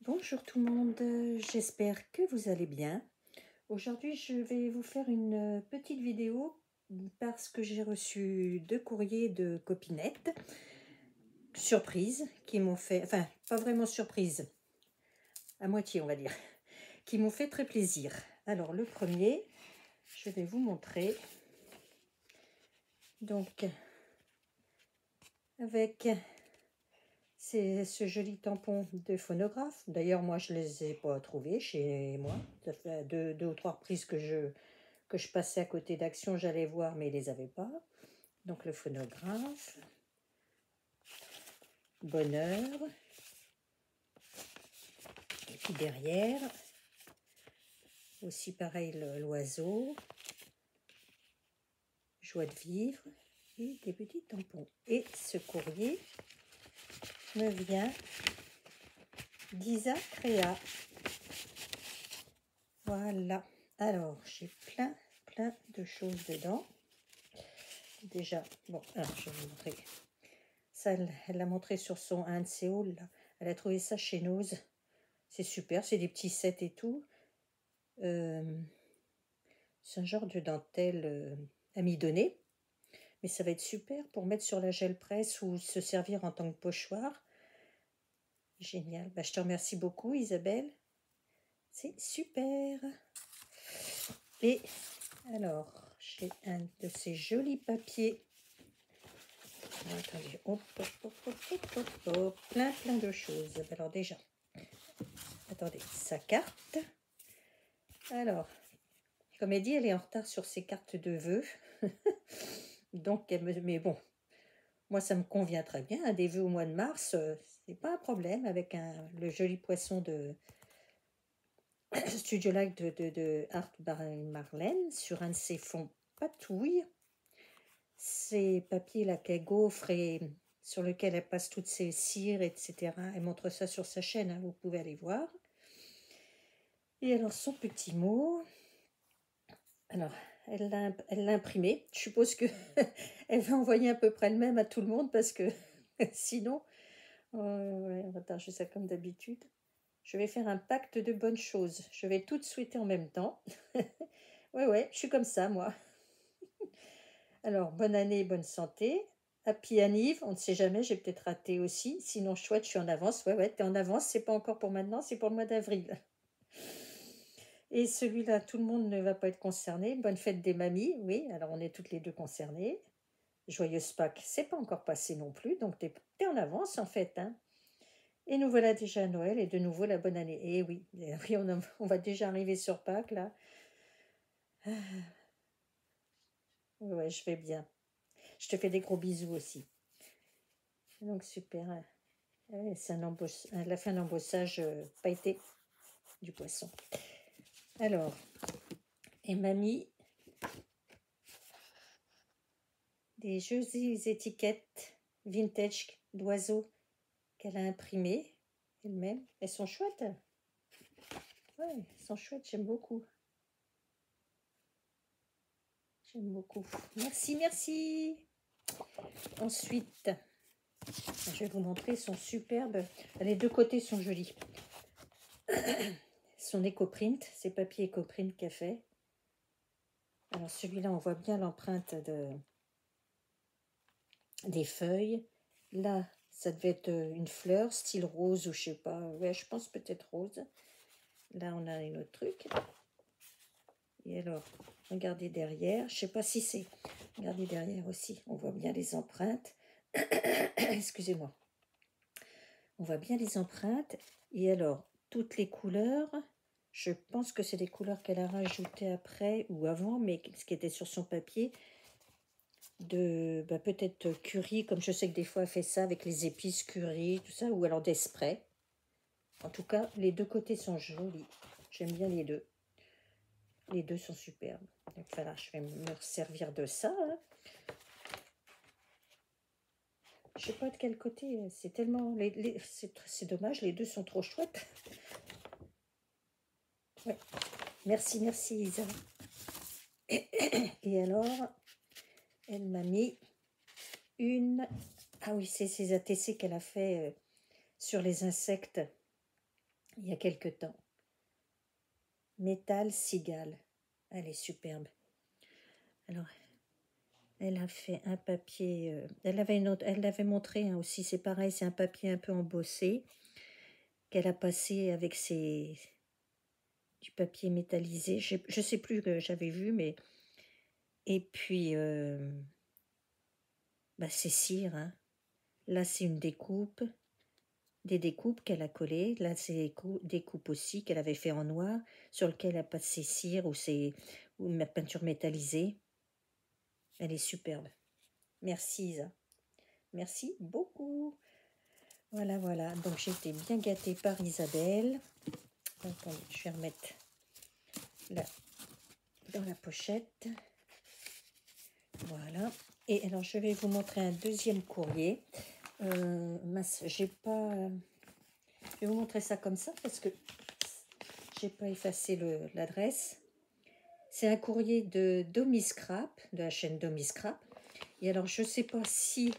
Bonjour tout le monde, j'espère que vous allez bien. Aujourd'hui, je vais vous faire une petite vidéo parce que j'ai reçu 2 courriers de copinettes, surprise, qui m'ont fait, enfin, pas vraiment surprise, à moitié on va dire, qui m'ont fait très plaisir. Alors le premier, je vais vous montrer, donc avec c'est ce joli tampon de phonographe. D'ailleurs, moi, je ne les ai pas trouvés chez moi. Ça fait deux ou trois reprises que je passais à côté d'Action, j'allais voir, mais ils ne les avaient pas. Donc, le phonographe. Bonheur. Et puis derrière, aussi pareil, l'oiseau. Joie de vivre. Et des petits tampons. Et ce courrier me vient d'Isa Créa. Voilà. Alors, j'ai plein de choses dedans. Déjà, bon, alors je vais vous montrer. Ça, elle l'a montré sur un de ses hauls. Là. Elle a trouvé ça chez Nose. C'est super, c'est des petits sets et tout. C'est un genre de dentelle amidonnée. Mais ça va être super pour mettre sur la gel presse ou se servir en tant que pochoir. Génial. Bah, je te remercie beaucoup, Isabelle. C'est super. Et alors, j'ai un de ces jolis papiers. Attendez, hop, plein de choses. Alors déjà, attendez, sa carte. Alors, comme elle dit, elle est en retard sur ses cartes de vœux. Donc, mais bon, moi ça me convient très bien. Des vœux au mois de mars, c'est pas un problème avec le joli poisson de Studio Live de Art Marlène sur un de ses fonds patouille. Ces papiers là qu'elle gaufre et sur lequel elle passe toutes ses cires, etc. Elle montre ça sur sa chaîne, hein, vous pouvez aller voir. Et alors son petit mot, alors elle l'a imprimé. Je suppose que elle va envoyer à peu près le même à tout le monde parce que sinon, ouais, on va tâcher ça comme d'habitude. Je vais faire un pacte de bonnes choses. Je vais toutes souhaiter en même temps. Ouais, je suis comme ça moi. Alors, bonne année, bonne santé. Happy Anniv, on ne sait jamais, j'ai peut-être raté aussi. Sinon, chouette, je suis en avance. Ouais, t'es en avance, c'est pas encore pour maintenant, c'est pour le mois d'avril. Et celui-là, tout le monde ne va pas être concerné. Bonne fête des mamies, oui, alors on est toutes les deux concernées. Joyeuse Pâques, c'est pas encore passé non plus, donc t'es en avance en fait. Hein. Et nous voilà déjà à Noël et de nouveau la bonne année. Et oui, on va déjà arriver sur Pâques là. Ouais, je vais bien. Je te fais des gros bisous aussi. Donc super. C'est elle a fait un embossage pailleté du poisson. Alors, et mamie, des jolies étiquettes vintage d'oiseaux qu'elle a imprimées elle-même. Elles sont chouettes. Ouais, elles sont chouettes, j'aime beaucoup. J'aime beaucoup. Merci. Ensuite, je vais vous montrer, elles sont superbes. Les deux côtés sont jolis. Son éco-print, c'est papier éco-print qu'elle fait. Alors celui-là, on voit bien l'empreinte des feuilles. Là, ça devait être une fleur, style rose ou je sais pas. Ouais, je pense peut-être rose. Là, on a un autre truc. Et alors, regardez derrière. Je sais pas si c'est... Regardez derrière aussi. On voit bien les empreintes. Excusez-moi. On voit bien les empreintes. Et alors, toutes les couleurs... Je pense que c'est des couleurs qu'elle a rajoutées après ou avant, mais ce qui était sur son papier... de peut-être curry, comme je sais que des fois elle fait ça avec les épices curry, tout ça, ou alors des sprays. En tout cas, les deux côtés sont jolis. J'aime bien les deux. Les deux sont superbes. Donc voilà, je vais me servir de ça. Hein. Je sais pas de quel côté. C'est tellement... c'est dommage, les deux sont trop chouettes. Ouais. Merci Isa. Et alors, elle m'a mis une... Ah oui, c'est ces ATC qu'elle a fait sur les insectes. il y a quelque temps. Métal Cigale. Elle est superbe. Alors, elle a fait un papier. Elle l'avait montré hein, aussi. C'est pareil, c'est un papier un peu embossé qu'elle a passé avec du papier métallisé. Je ne sais plus que j'avais vu, mais. Et puis, c'est cire. Hein. Là, c'est une découpe. Des découpes qu'elle a collées. Là, c'est des coupes aussi qu'elle avait fait en noir, sur lequel elle a passé cire ou ma peinture métallisée. Elle est superbe. Merci Isa. Merci beaucoup. Voilà, voilà. Donc j'ai été bien gâtée par Isabelle. Attendez, je vais remettre là dans la pochette. Voilà. Et alors je vais vous montrer un deuxième courrier. J'ai pas. Je vais vous montrer ça comme ça parce que j'ai pas effacé l'adresse. C'est un courrier de Domiscrap, de la chaîne Domiscrap. Et alors je sais pas si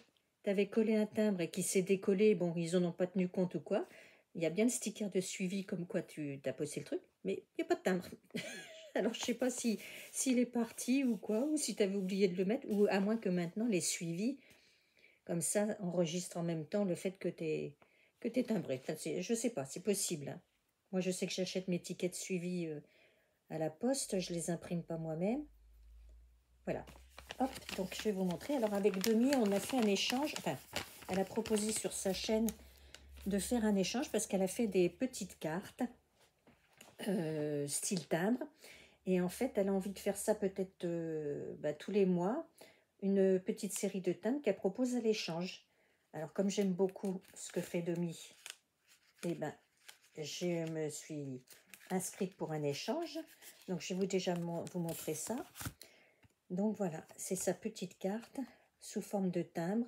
tu avais collé un timbre et qui s'est décollé, bon, ils en ont pas tenu compte ou quoi. Il y a bien le sticker de suivi comme quoi tu as posé le truc, mais il n'y a pas de timbre. Alors, je sais pas s'il est parti ou quoi, ou si tu avais oublié de le mettre, ou à moins que maintenant les suivis, comme ça, enregistrent en même temps le fait que t'es timbré. Enfin, je sais pas, c'est possible. Hein. Moi, je sais que j'achète mes tickets de suivi à la poste, je les imprime pas moi-même. Voilà. Hop, donc je vais vous montrer. Alors avec Demi, on a fait un échange. Enfin, elle a proposé sur sa chaîne de faire un échange parce qu'elle a fait des petites cartes style timbre. Et en fait, elle a envie de faire ça peut-être tous les mois. Une petite série de timbres qu'elle propose à l'échange. Alors comme j'aime beaucoup ce que fait Demi, eh ben, je me suis inscrite pour un échange. Donc je vais déjà vous montrer ça. Donc voilà, c'est sa petite carte sous forme de timbre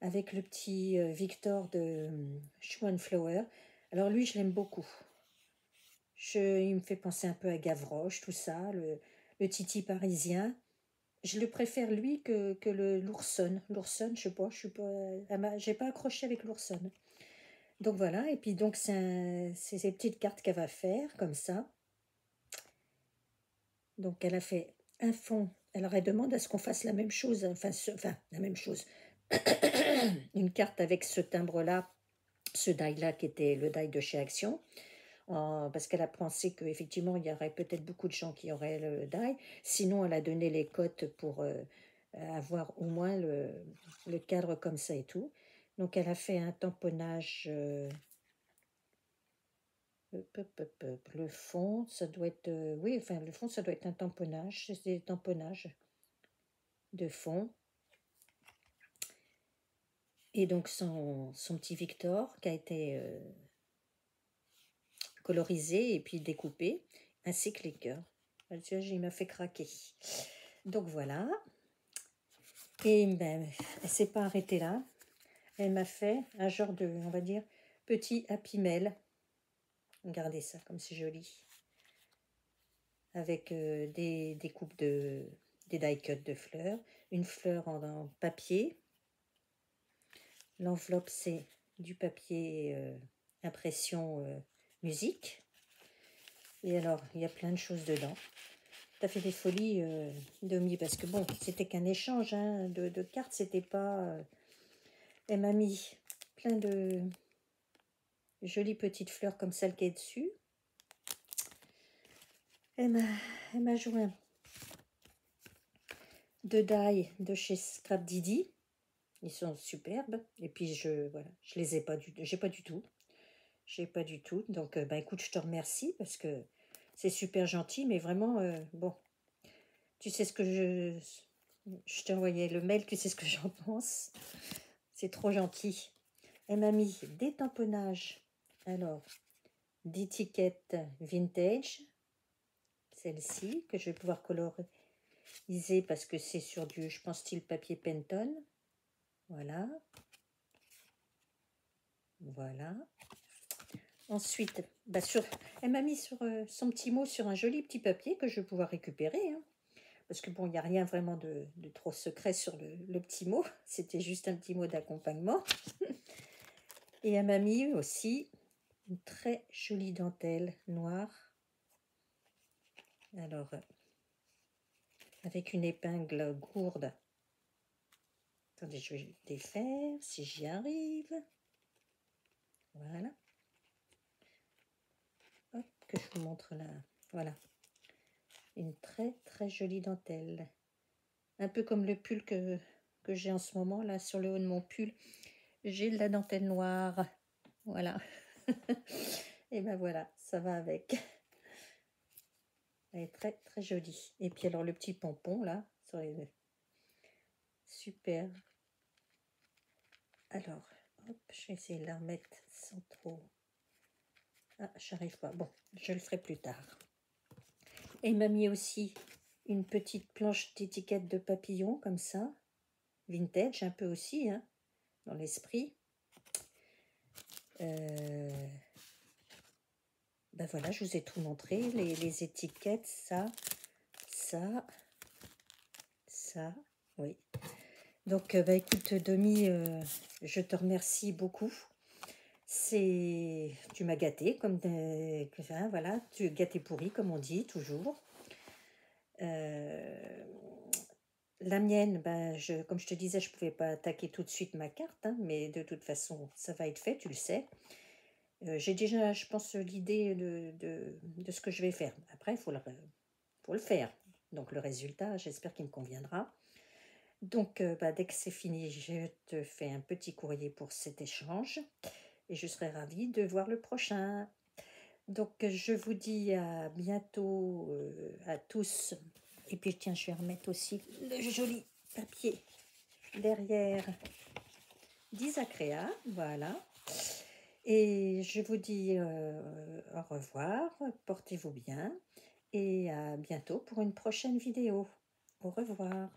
avec le petit Victor de Schwanflower. Alors lui, je l'aime beaucoup. Il me fait penser un peu à Gavroche, tout ça, le Titi parisien. Je le préfère lui que l'Ourson. L'Ourson, je sais pas, j'ai pas accroché avec l'Ourson. Donc voilà, et puis donc c'est ces petites cartes qu'elle va faire, comme ça. Donc elle a fait un fond. Alors elle demande à ce qu'on fasse la même chose, enfin la même chose. Une carte avec ce timbre-là, ce die-là qui était le die de chez Action, parce qu'elle a pensé qu'effectivement il y aurait peut-être beaucoup de gens qui auraient le die. Sinon elle a donné les cotes pour avoir au moins le cadre comme ça et tout. Donc elle a fait un tamponnage. Le fond, ça doit être... oui, enfin, le fond, ça doit être un tamponnage. C'est des tamponnages de fond. Et donc, son petit Victor qui a été colorisé et puis découpé, ainsi que les cœurs. Il m'a fait craquer. Donc, voilà. Et ben, elle ne s'est pas arrêtée là. Elle m'a fait un genre de, on va dire, petit Happy Mail. Regardez ça, comme c'est joli. Avec des coupes des die cuts de fleurs, une fleur en papier. L'enveloppe, c'est du papier impression musique. Et alors, il y a plein de choses dedans. Tu as fait des folies, Domi, parce que bon, c'était qu'un échange hein, de cartes, c'était pas... elle m'a mis plein de jolies petites fleurs comme celle qui est dessus. Elle m'a joint de die de chez Scrap Didi. Ils sont superbes. Et puis, voilà, je les ai pas du tout. J'ai pas du tout. J'ai pas du tout. Donc, écoute, je te remercie parce que c'est super gentil. Mais vraiment, bon, tu sais ce que je t'ai envoyé le mail, tu sais ce que j'en pense. C'est trop gentil. Elle m'a mis des tamponnages. Alors, d'étiquettes vintage. Celle-ci, que je vais pouvoir coloriser parce que c'est sur du, je pense, style papier Penton. Voilà. Voilà. Ensuite, elle m'a mis sur son petit mot sur un joli petit papier que je vais pouvoir récupérer. Hein, parce que bon, il n'y a rien vraiment de trop secret sur le petit mot. C'était juste un petit mot d'accompagnement. Et elle m'a mis aussi une très jolie dentelle noire. Alors, avec une épingle gourde. Attendez, je vais défaire si j'y arrive. Voilà. Hop, que je vous montre là. Voilà. Une très très jolie dentelle. Un peu comme le pull que j'ai en ce moment, là, sur le haut de mon pull. J'ai de la dentelle noire. Voilà. Et ben voilà, ça va avec. Elle est très très jolie. Et puis alors le petit pompon là, sur les... super. Alors, hop, je vais essayer de la remettre sans trop... Ah, j'arrive pas. Bon, je le ferai plus tard. Et il m'a mis aussi une petite planche d'étiquette de papillon, comme ça. Vintage, un peu aussi, hein, dans l'esprit. Ben voilà, je vous ai tout montré. Les étiquettes, ça, oui. Donc, bah, écoute, Domi, je te remercie beaucoup. Tu m'as gâté, hein, voilà, tu es gâté pourri, comme on dit, toujours. La mienne, ben, comme je te disais, je ne pouvais pas attaquer tout de suite ma carte, hein, mais de toute façon, ça va être fait, tu le sais. J'ai déjà, je pense, l'idée de ce que je vais faire. Après, il faut le faire. Donc, le résultat, j'espère qu'il me conviendra. Donc, bah, dès que c'est fini, je te fais un petit courrier pour cet échange et je serai ravie de voir le prochain. Donc, je vous dis à bientôt à tous. Et puis, tiens, je vais remettre aussi le joli papier derrière d'Isacréa. Voilà. Et je vous dis au revoir, portez-vous bien et à bientôt pour une prochaine vidéo. Au revoir.